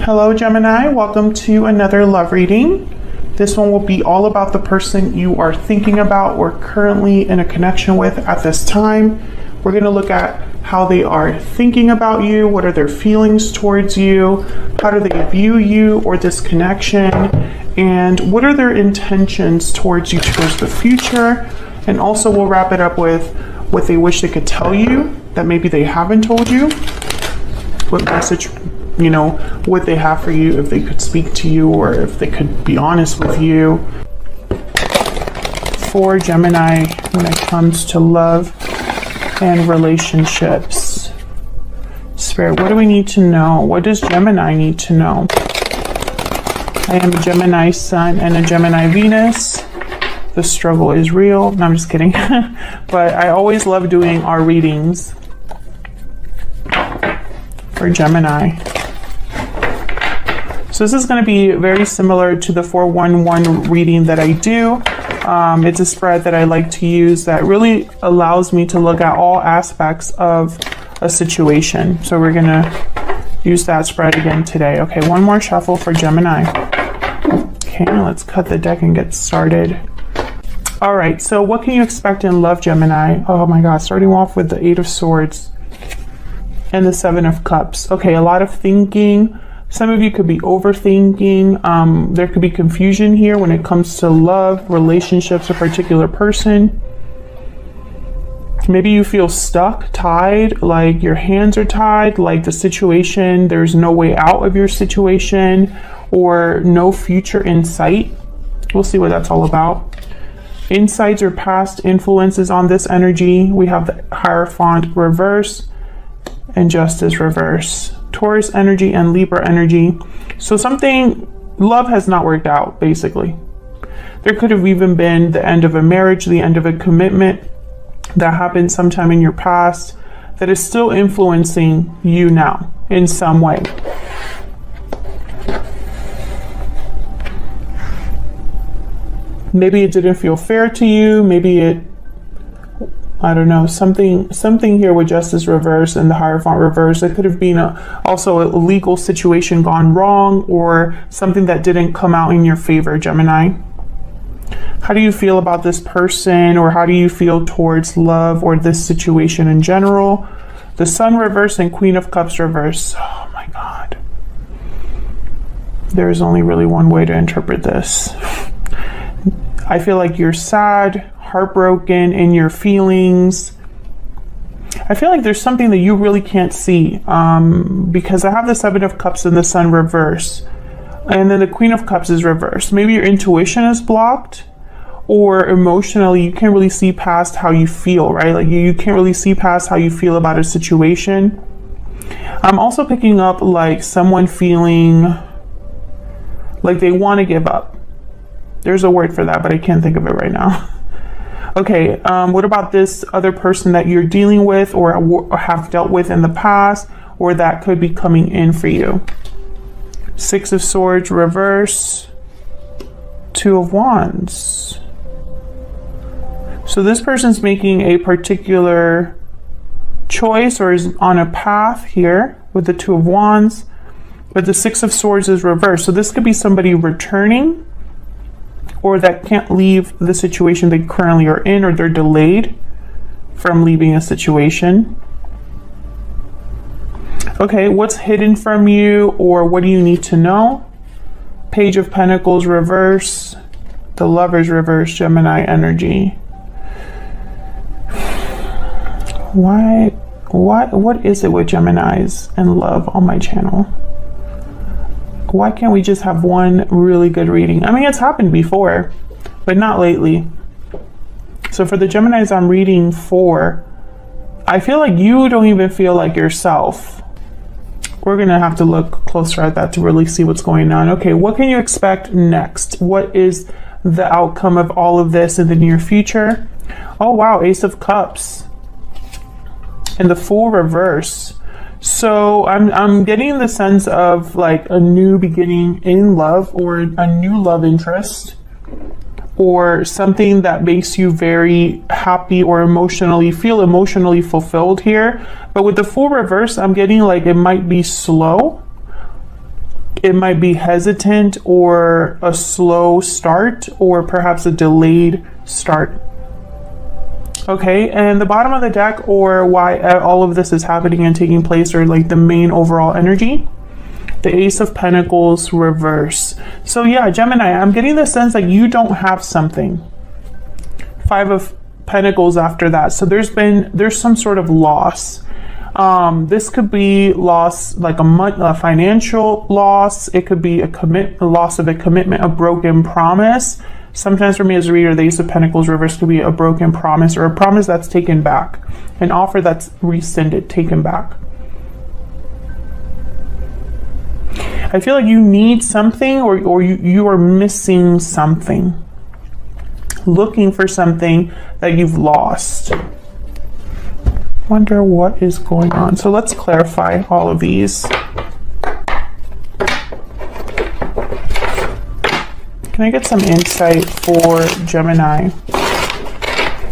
Hello Gemini, welcome to another love reading. This one will be all about the person you are thinking about or currently in a connection with at this time. We're going to look at how they are thinking about you, what are their feelings towards you, how do they view you or this connection, and what are their intentions towards you towards the future. And also we'll wrap it up with what they wish they could tell you that maybe they haven't told you, what message, what they have for you, if they could speak to you or if they could be honest with you. For Gemini, when it comes to love and relationships. Spirit, what do we need to know? What does Gemini need to know? I am a Gemini Sun and a Gemini Venus. The struggle is real. No, I'm just kidding. But I always love doing our readings for Gemini. So this is going to be very similar to the 411 reading that I do. It's a spread that I like to use that really allows me to look at all aspects of a situation. So we're going to use that spread again today. Okay, one more shuffle for Gemini. Okay, let's cut the deck and get started. All right, so what can you expect in love, Gemini? Oh my God, starting off with the 8 of Swords and the 7 of Cups. Okay, a lot of thinking. Some of you could be overthinking. There could be confusion here when it comes to love, relationships, a particular person. Maybe you feel stuck, tied, like your hands are tied, like the situation, there's no way out of your situation or no future in sight. We'll see what that's all about. Insights or past influences on this energy. We have the Hierophant reverse and Justice reverse. Taurus energy and Libra energy. So love has not worked out, basically. There could have even been the end of a marriage, the end of a commitment that happened sometime in your past that is still influencing you now in some way. Maybe it didn't feel fair to you. Maybe I don't know, something here with Justice reverse and the Hierophant reverse. It could have been also a legal situation gone wrong or something that didn't come out in your favor, Gemini. How do you feel about this person, or how do you feel towards love or this situation in general? The Sun reverse and Queen of Cups reverse. Oh my God. There is only really one way to interpret this. I feel like you're sad, heartbroken in your feelings. I feel like there's something that you really can't see because I have the 7 of Cups and the Sun reverse, and then the Queen of Cups is reversed. Maybe your intuition is blocked, or emotionally you can't really see past how you feel, right? Like you can't really see past how you feel about a situation. I'm also picking up like someone feeling like they want to give up. There's a word for that, but I can't think of it right now. Okay, what about this other person that you're dealing with or have dealt with in the past, or that could be coming in for you? 6 of Swords reverse, 2 of Wands. So this person's making a particular choice or is on a path here with the 2 of Wands, but the 6 of Swords is reversed. So this could be somebody returning, or that can't leave the situation they currently are in, or they're delayed from leaving a situation. Okay, what's hidden from you, or what do you need to know? Page of Pentacles reverse, the Lovers reverse, Gemini energy. What is it with Geminis and love on my channel? Why can't we just have one really good reading? I mean, it's happened before, but not lately. So for the Geminis I'm reading for, I feel like you don't even feel like yourself. We're going to have to look closer at that to really see what's going on. Okay, what can you expect next? What is the outcome of all of this in the near future? Oh, wow, Ace of Cups and the Fool reverse. So I'm getting the sense of like a new beginning in love, or a new love interest, or something that makes you very happy or feel emotionally fulfilled here. But with the Fool reverse, I'm getting like it might be slow. it might be hesitant or a slow start or perhaps a delayed start. Okay, and the bottom of the deck, or why all of this is happening and taking place, or like the main overall energy, the Ace of Pentacles reverse. So yeah, Gemini, I'm getting the sense that you don't have something. Five of Pentacles after that. So there's some sort of loss. This could be loss, like a financial loss. It could be a loss of a commitment, a broken promise. Sometimes for me as a reader, the Ace of Pentacles reverse could be a broken promise, or a promise that's taken back, an offer that's rescinded, taken back. I feel like you need something, or you are missing something, looking for something that you've lost. Wonder what is going on. So let's clarify all of these. Can I get some insight for Gemini?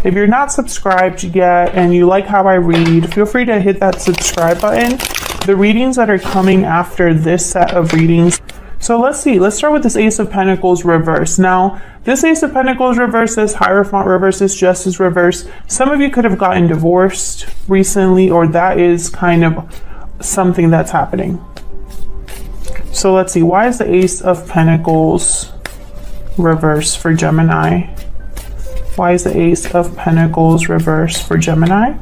If you're not subscribed yet and you like how I read, feel free to hit that subscribe button. The readings that are coming after this set of readings. So let's see. Let's start with this Ace of Pentacles reverse. Now, this Ace of Pentacles reverse, this Hierophant reverse, this Justice reverse. Some of you could have gotten divorced recently, or that is kind of something that's happening. So let's see. Why is the Ace of Pentacles reverse for Gemini? Why is the Ace of Pentacles reverse for Gemini?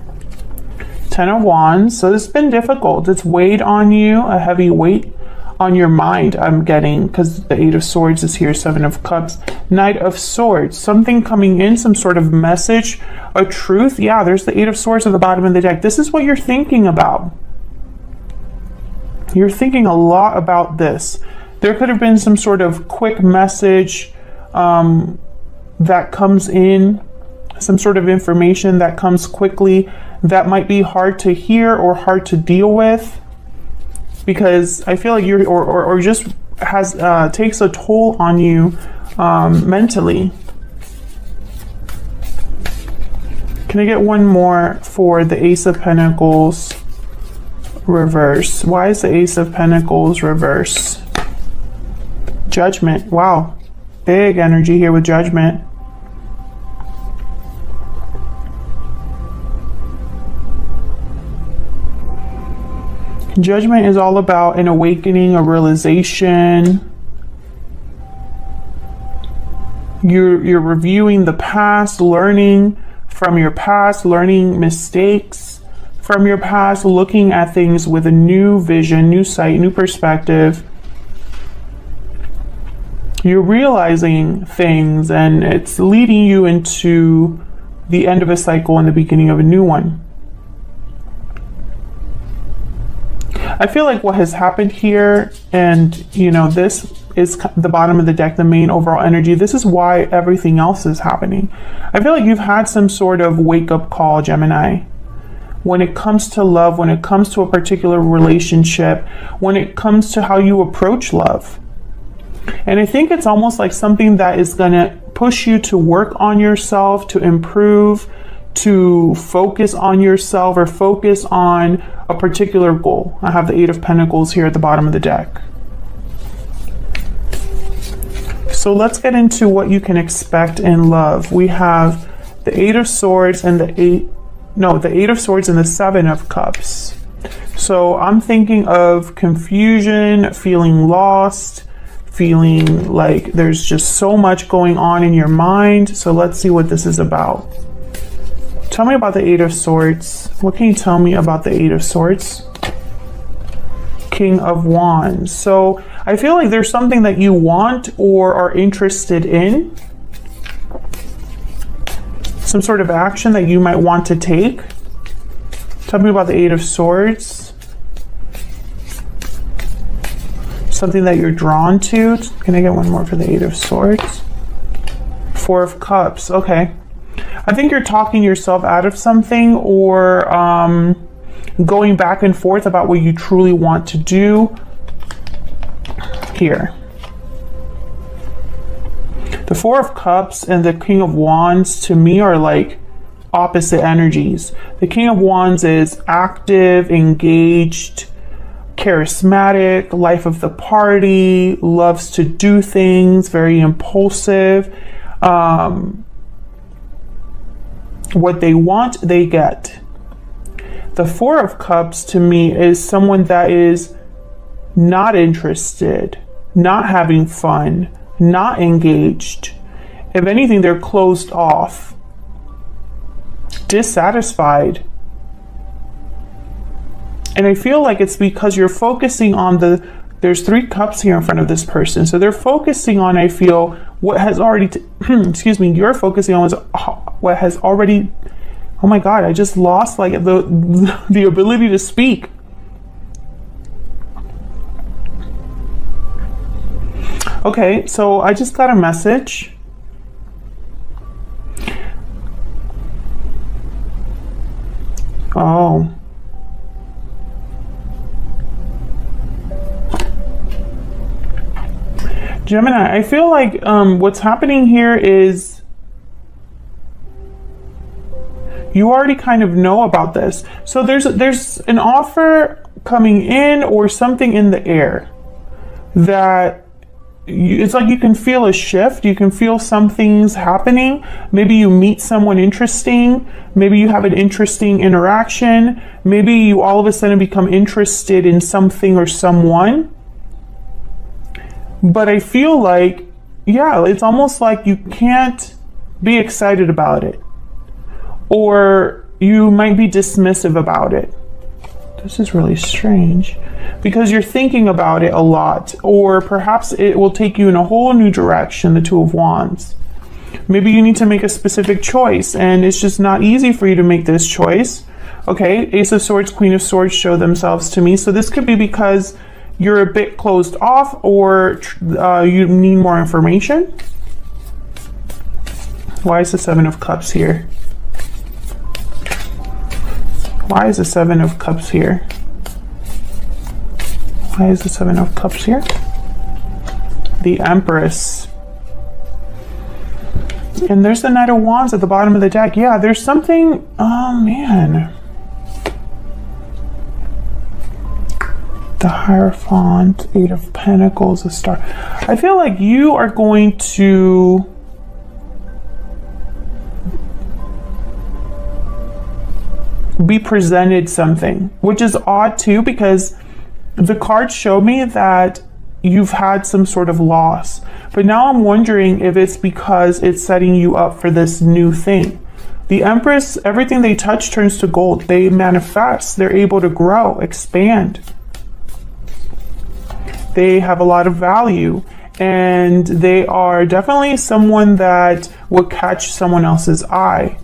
Ten of Wands. So this has been difficult. It's weighed on you, a heavy weight on your mind, I'm getting, because the Eight of Swords is here, Seven of Cups, Knight of Swords, something coming in, some sort of message, a truth. Yeah, there's the Eight of Swords at the bottom of the deck. This is what you're thinking about. You're thinking a lot about this. There could have been some sort of quick message that comes in, some sort of information that comes quickly that might be hard to hear or hard to deal with, because I feel like you're or just has takes a toll on you mentally. Can I get one more for the Ace of Pentacles reverse? Why is the Ace of Pentacles reverse? Judgment. Wow, big energy here with Judgment. Judgment is all about an awakening, a realization. You're reviewing the past, learning from your past, learning mistakes from your past, looking at things with a new vision, new sight, new perspective. You're realizing things, and it's leading you into the end of a cycle and the beginning of a new one. I feel like what has happened here, and you know, this is the bottom of the deck, the main overall energy. This is why everything else is happening. I feel like you've had some sort of wake-up call, Gemini. When it comes to love, when it comes to a particular relationship, when it comes to how you approach love. And I think it's almost like something that is going to push you to work on yourself, to improve, to focus on yourself, or focus on a particular goal. I have the Eight of Pentacles here at the bottom of the deck. So let's get into what you can expect in love. We have the Eight of Swords and the Eight of Swords and the Seven of Cups. So I'm thinking of confusion, feeling lost, feeling like there's just so much going on in your mind. So let's see what this is about. Tell me about the Eight of Swords. What can you tell me about the Eight of Swords? King of Wands. So I feel like there's something that you want or are interested in. Some sort of action that you might want to take. Tell me about the Eight of Swords. Something that you're drawn to. Can I get one more for the Eight of Swords? Four of Cups. Okay. I think you're talking yourself out of something, or going back and forth about what you truly want to do here. The Four of Cups and the King of Wands to me are like opposite energies. The King of Wands is active, engaged, charismatic, life of the party, loves to do things, very impulsive. What they want, they get. The Four of Cups to me is someone that is not interested, not having fun, not engaged. If anything, they're closed off, dissatisfied. And I feel like it's because you're focusing on there's 3 cups here in front of this person. So they're focusing on, I feel, what has already, excuse me, you're focusing on what has already, oh my God, I just lost like the ability to speak. Okay, so I just got a message. Oh. Gemini, I feel like what's happening here is you already kind of know about this. So there's an offer coming in or something in the air that it's like you can feel a shift. You can feel something's happening. Maybe you meet someone interesting. Maybe you have an interesting interaction. Maybe you all of a sudden become interested in something or someone. But I feel like, yeah, it's almost like you can't be excited about it. Or you might be dismissive about it. This is really strange. Because you're thinking about it a lot. Or perhaps it will take you in a whole new direction, the Two of Wands. Maybe you need to make a specific choice, and it's just not easy for you to make this choice. Okay, Ace of Swords, Queen of Swords show themselves to me. So this could be because you're a bit closed off, or you need more information. Why is the Seven of Cups here? Why is the Seven of Cups here? Why is the Seven of Cups here? The Empress. And there's the Knight of Wands at the bottom of the deck. Yeah, there's something, oh man. The Hierophant, Eight of Pentacles, a Star. I feel like you are going to be presented something, which is odd too, because the cards show me that you've had some sort of loss. But now I'm wondering if it's because it's setting you up for this new thing. The Empress, everything they touch turns to gold. They manifest. They're able to grow, expand. They have a lot of value, and they are definitely someone that will catch someone else's eye.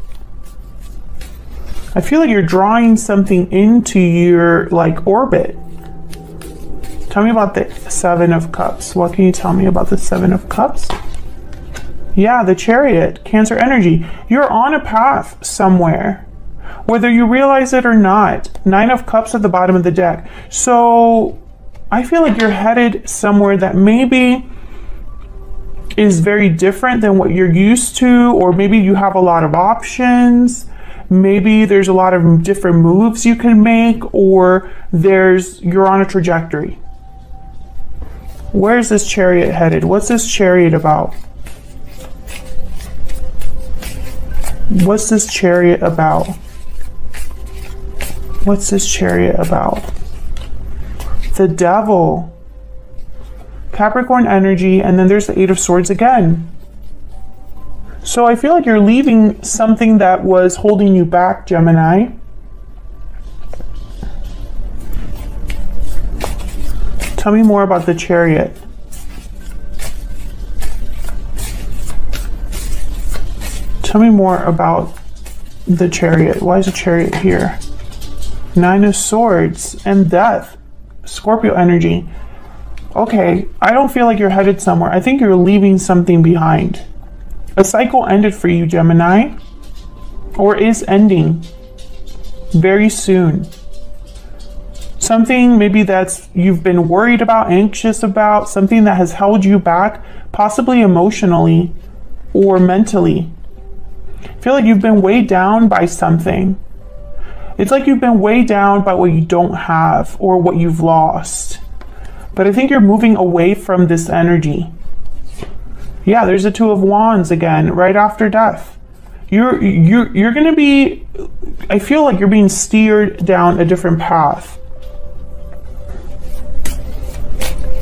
I feel like you're drawing something into your orbit. Tell me about the Seven of Cups. What can you tell me about the Seven of Cups? Yeah, the Chariot, Cancer energy. You're on a path somewhere, whether you realize it or not. Nine of Cups at the bottom of the deck. So I feel like you're headed somewhere that maybe is very different than what you're used to, or maybe you have a lot of options. Maybe there's a lot of different moves you can make, or you're on a trajectory. Where's this Chariot headed? What's this Chariot about? What's this Chariot about? What's this Chariot about? The Devil. Capricorn energy, and then there's the Eight of Swords again. So I feel like you're leaving something that was holding you back, Gemini. Tell me more about the Chariot. Tell me more about the Chariot. Why is the Chariot here? Nine of Swords and Death. Scorpio energy. Okay, I don't feel like you're headed somewhere. I think you're leaving something behind. A cycle ended for you, Gemini, or is ending very soon. Something maybe that's you've been worried about, anxious about, something that has held you back, possibly emotionally or mentally. I feel like you've been weighed down by something. It's like you've been weighed down by what you don't have or what you've lost. But I think you're moving away from this energy. Yeah, there's the Two of Wands again, right after death. You're going to be, I feel like you're being steered down a different path.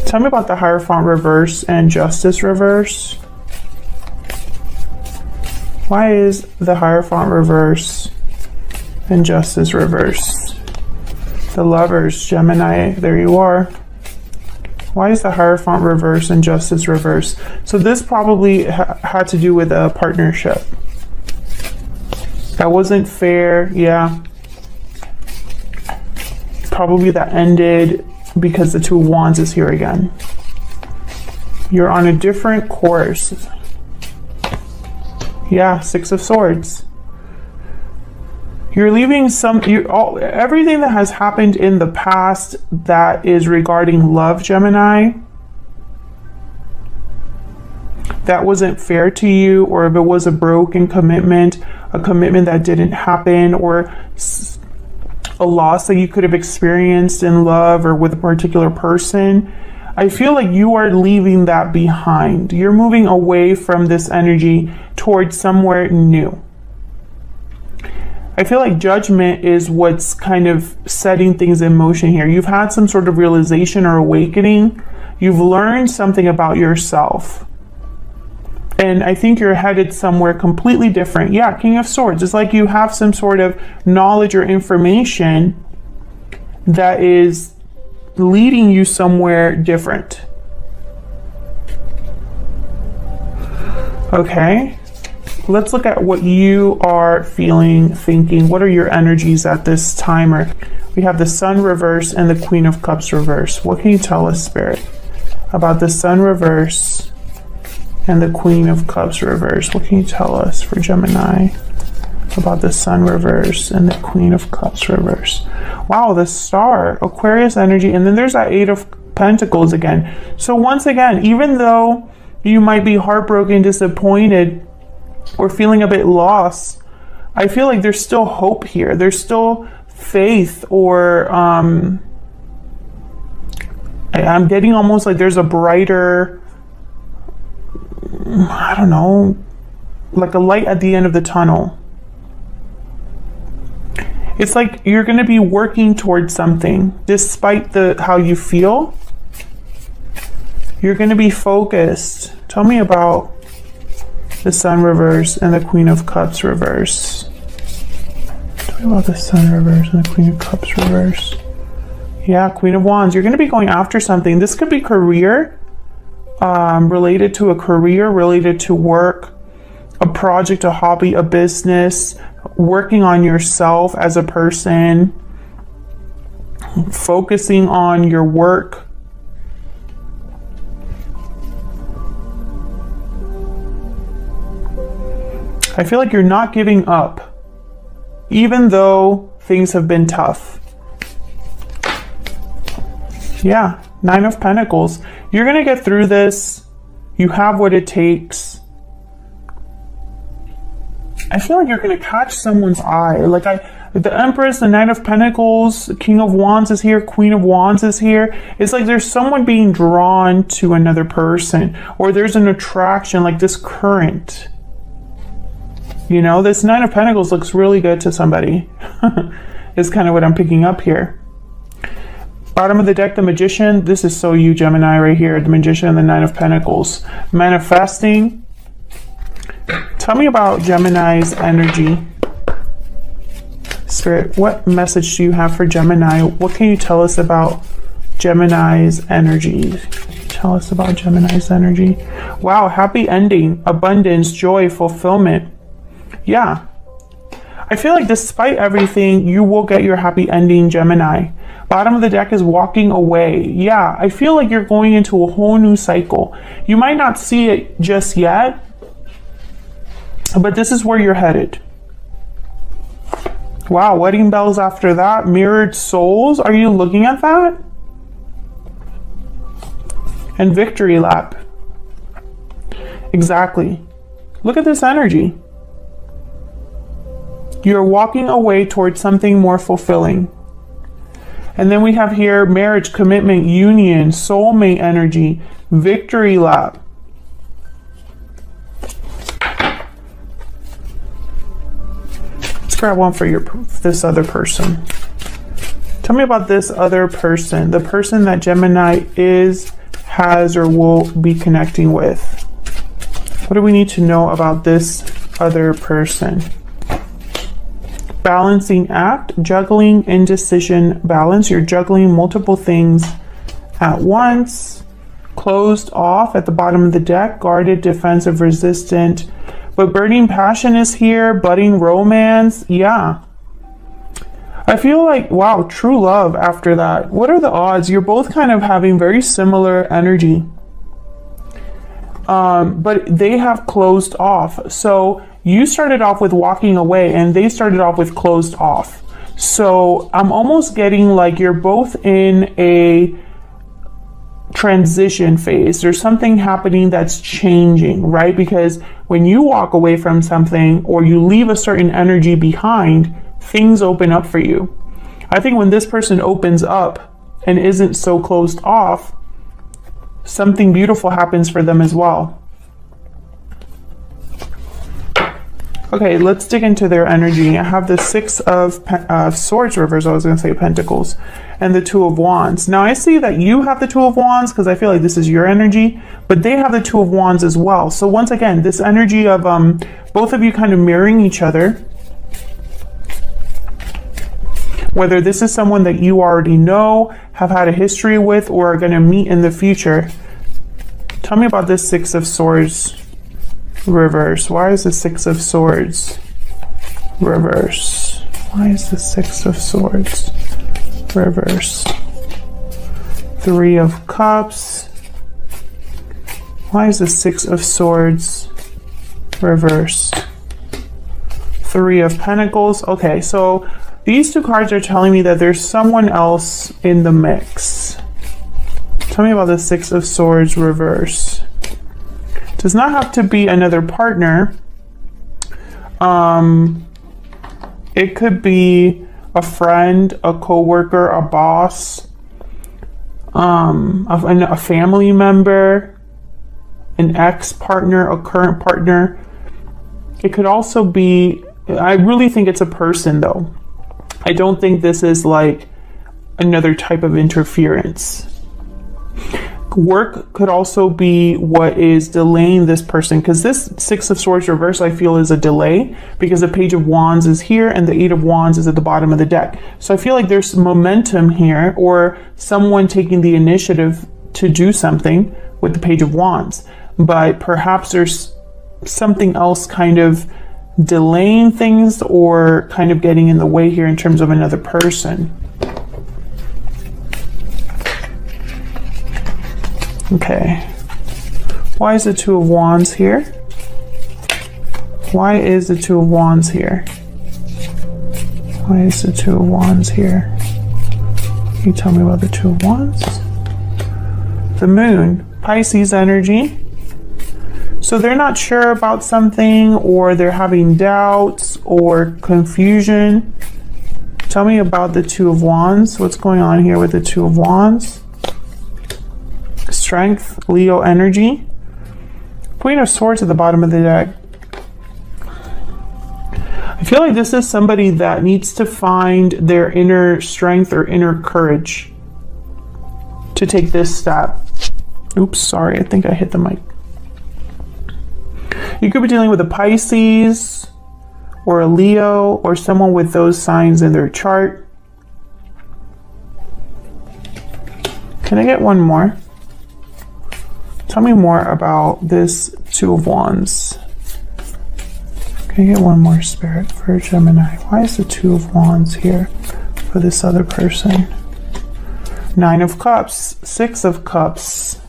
Tell me about the Hierophant reverse and Justice reverse. Why is the Hierophant reverse and Justice reverse? The Lovers, Gemini, there you are. Why is the Hierophant reverse and Justice reverse? So this probably had to do with a partnership. That wasn't fair, yeah. Probably that ended because the Two of Wands is here again. You're on a different course. Yeah, Six of Swords. You're leaving everything that has happened in the past that is regarding love, Gemini, that wasn't fair to you, or if it was a broken commitment, a commitment that didn't happen, or a loss that you could have experienced in love or with a particular person, I feel like you are leaving that behind. You're moving away from this energy towards somewhere new. I feel like Judgment is what's kind of setting things in motion here. You've had some sort of realization or awakening. You've learned something about yourself. And I think you're headed somewhere completely different. Yeah, King of Swords. It's like you have some sort of knowledge or information that is leading you somewhere different. Okay. Let's look at what you are feeling, thinking. What are your energies at this time? We have the Sun reverse and the Queen of Cups reverse. What can you tell us, Spirit, about the Sun reverse and the Queen of Cups reverse? What can you tell us for Gemini about the Sun reverse and the Queen of Cups reverse? Wow, the Star, Aquarius energy, and then there's that Eight of Pentacles again. So once again, even though you might be heartbroken, disappointed, or feeling a bit lost, I feel like there's still hope here. There's still faith, or I'm getting almost like there's a brighter, I don't know, like a light at the end of the tunnel. It's like you're going to be working towards something despite how you feel. You're going to be focused. Tell me about the Sun reverse and the Queen of Cups reverse. Tell me about the Sun reverse and the Queen of Cups reverse. Yeah, Queen of Wands. You're going to be going after something. This could be career, related to a career, related to work, a project, a hobby, a business, working on yourself as a person, focusing on your work. I feel like you're not giving up, even though things have been tough. Yeah, Nine of Pentacles. You're going to get through this. You have what it takes. I feel like you're going to catch someone's eye. Like the Empress, the Knight of Pentacles, King of Wands is here, Queen of Wands is here. It's like there's someone being drawn to another person, or there's an attraction, like this current. You know, this Nine of Pentacles looks really good to somebody. Is kind of what I'm picking up here. Bottom of the deck, the Magician. This is so you, Gemini, right here. The Magician and the Nine of Pentacles. Manifesting. Tell me about Gemini's energy. Spirit, what message do you have for Gemini? What can you tell us about Gemini's energy? Tell us about Gemini's energy. Wow, happy ending, abundance, joy, fulfillment. Yeah, I feel like despite everything, you will get your happy ending, Gemini. Bottom of the deck is walking away. Yeah, I feel like you're going into a whole new cycle. You might not see it just yet, but this is where you're headed. Wow, wedding bells after that. Mirrored souls. Are you looking at that? And victory lap. Exactly. Look at this energy. You're walking away towards something more fulfilling. And then we have here marriage, commitment, union, soulmate energy, victory lap. Let's grab one for this other person. Tell me about this other person, the person that Gemini is, has, or will be connecting with. What do we need to know about this other person? Balancing act, juggling, indecision, balance. You're juggling multiple things at once. Closed off at the bottom of the deck, guarded, defensive, resistant. But burning passion is here, budding romance. Yeah. I feel like, wow, true love after that. What are the odds? You're both kind of having very similar energy. But they have closed off. So you started off with walking away and they started off with closed off. So I'm almost getting like you're both in a transition phase. There's something happening that's changing, right? Because when you walk away from something or you leave a certain energy behind, things open up for you. I think when this person opens up and isn't so closed off, something beautiful happens for them as well. Okay, let's dig into their energy. I have the Six of Swords reversed. I was going to say Pentacles, and the Two of Wands. Now I see that you have the Two of Wands because I feel like this is your energy, but they have the Two of Wands as well. So once again, this energy of both of you kind of mirroring each other. Whether this is someone that you already know, have had a history with, or are going to meet in the future. Tell me about this Six of Swords reverse. Why is the Six of Swords reverse? Why is the Six of Swords reverse? Three of Cups. Why is the Six of Swords reverse? Three of Pentacles. Okay, so these two cards are telling me that there's someone else in the mix. Tell me about the Six of Swords reverse. Does not have to be another partner. It could be a friend, a coworker, a boss, a family member, an ex-partner, a current partner. It could also be, I really think it's a person though. I don't think this is like another type of interference. Work could also be what is delaying this person, because this Six of Swords reverse I feel is a delay, because the Page of Wands is here and the Eight of Wands is at the bottom of the deck. So I feel like there's momentum here, or someone taking the initiative to do something with the Page of Wands, but perhaps there's something else kind of delaying things or kind of getting in the way here in terms of another person. Okay, why is the Two of Wands here? Why is the Two of Wands here? Why is the Two of Wands here? Can you tell me about the Two of Wands? The Moon, Pisces energy. So they're not sure about something, or they're having doubts or confusion. Tell me about the Two of Wands. What's going on here with the Two of Wands? Strength, Leo energy. Queen of Swords at the bottom of the deck. I feel like this is somebody that needs to find their inner strength or inner courage to take this step. Oops, sorry, I think I hit the mic. You could be dealing with a Pisces or a Leo or someone with those signs in their chart. Can I get one more? Tell me more about this Two of Wands. Can I get one more, Spirit, for Gemini? Why is the Two of Wands here for this other person? Nine of Cups, Six of Cups,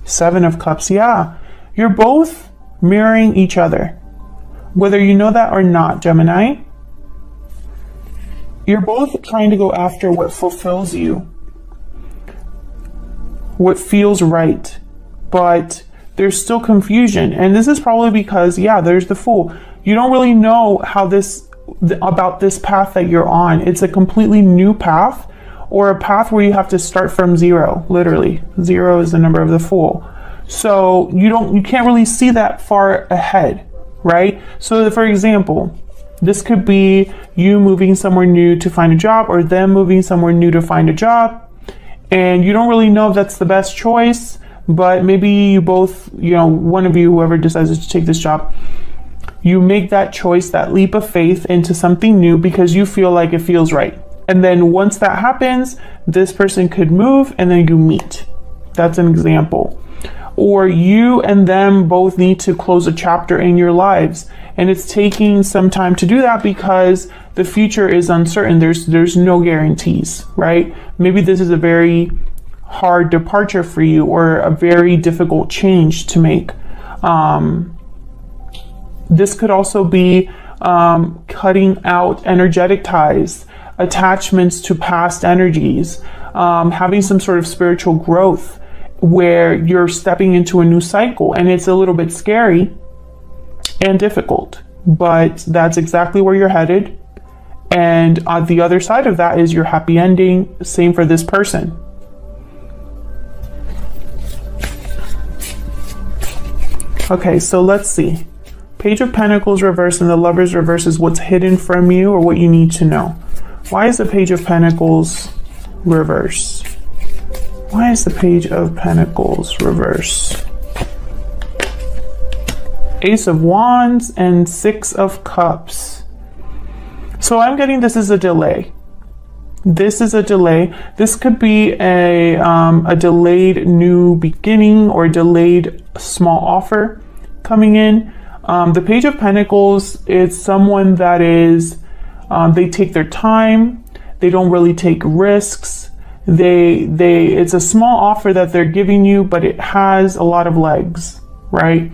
Seven of Cups. Yeah, you're both mirroring each other. Whether you know that or not, Gemini, you're both trying to go after what fulfills you, what feels right. But there's still confusion, and this is probably because, yeah, there's the Fool. You don't really know how this about this path that you're on. It's a completely new path, or a path where you have to start from zero. Literally, zero is the number of the fool. So you can't really see that far ahead, right? So for example, this could be you moving somewhere new to find a job, or them moving somewhere new to find a job, and you don't really know if that's the best choice, but maybe you both, one of you, whoever decides to take this job, you make that choice, that leap of faith into something new because you feel like it feels right. And then once that happens, this person could move and then you meet. That's an example. Or you and them both need to close a chapter in your lives, and it's taking some time to do that because the future is uncertain. There's no guarantees, right? Maybe this is a very hard departure for you, or a very difficult change to make. This could also be cutting out energetic ties, attachments to past energies, having some sort of spiritual growth where you're stepping into a new cycle, and it's a little bit scary and difficult, but that's exactly where you're headed. And on the other side of that is your happy ending. Same for this person. Okay, so let's see. Page of Pentacles reverse and the Lovers reverse is what's hidden from you, or what you need to know. Why is the Page of Pentacles reverse? Why is the Page of Pentacles reverse? Ace of Wands and Six of Cups. So I'm getting this is a delay. This is a delay. This could be a delayed new beginning, or a delayed small offer coming in. The Page of Pentacles is someone that is, they take their time. They don't really take risks. It's a small offer that they're giving you, but it has a lot of legs, right?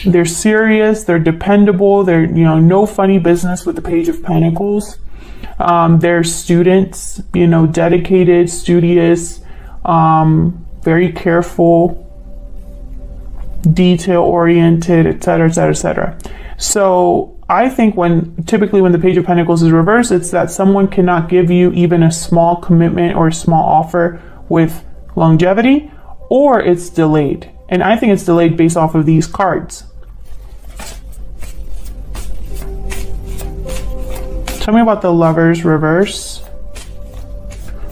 They're serious, they're dependable, they're, no funny business with the Page of Pentacles. They're students, dedicated, studious, very careful, detail oriented, etc., etc., etc. So I think typically when the Page of Pentacles is reversed, it's that someone cannot give you even a small commitment or a small offer with longevity, or it's delayed. And I think it's delayed based off of these cards. Tell me about the Lovers reverse.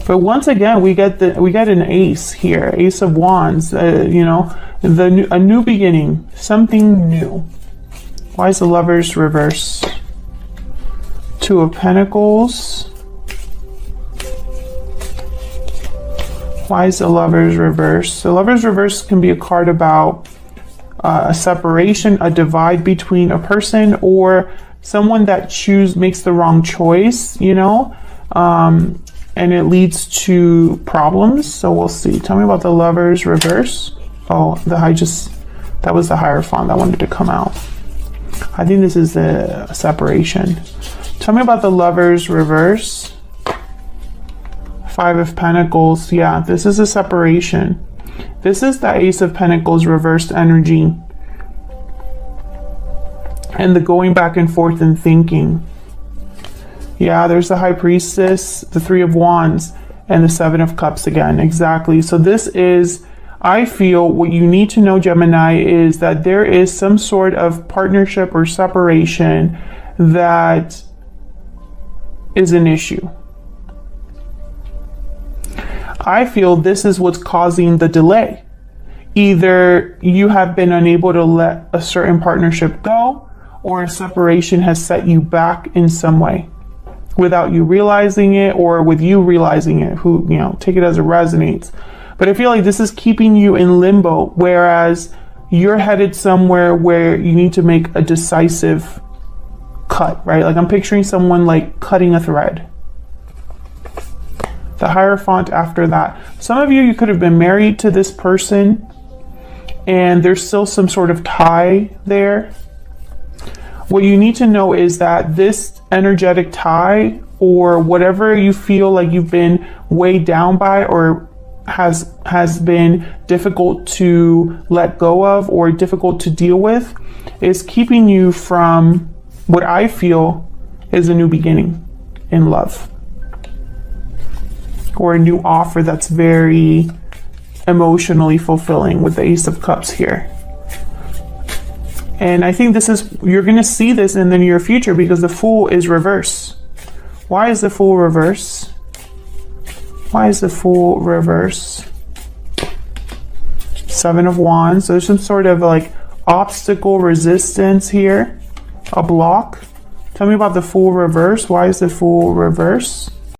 But once again, we get an ace here, Ace of Wands. A new beginning, something new. Why is the Lovers reverse? Two of Pentacles. Why is the Lovers reverse? The Lovers reverse can be a card about a separation, a divide between a person, or someone that makes the wrong choice, and it leads to problems. So we'll see. Tell me about the Lovers reverse. Oh, that was the Hierophant that wanted to come out. I think this is the separation. Tell me about the Lovers reverse. Five of Pentacles. Yeah, this is a separation. This is the Ace of Pentacles reversed energy. And the going back and forth and thinking. Yeah, there's the High Priestess, the Three of Wands, and the Seven of Cups again. Exactly. So this is, I feel, what you need to know, Gemini, is that there is some sort of partnership or separation that is an issue. I feel this is what's causing the delay. Either you have been unable to let a certain partnership go, or a separation has set you back in some way without you realizing it, or with you realizing it. Take it as it resonates. But I feel like this is keeping you in limbo, whereas you're headed somewhere where you need to make a decisive cut, right? Like I'm picturing someone like cutting a thread. The Hierophant after that. Some of you could have been married to this person and there's still some sort of tie there. What you need to know is that this energetic tie, or whatever you feel like you've been weighed down by, or has been difficult to let go of or difficult to deal with, is keeping you from what I feel is a new beginning in love, or a new offer that's very emotionally fulfilling with the Ace of Cups here. And I think this is, you're going to see this in the near future because the Fool is reverse. Why is the Fool reverse? Why is the Fool reverse? Seven of Wands. There's some sort of like obstacle, resistance here. A block. Tell me about the Fool reverse. Why is the Fool reverse?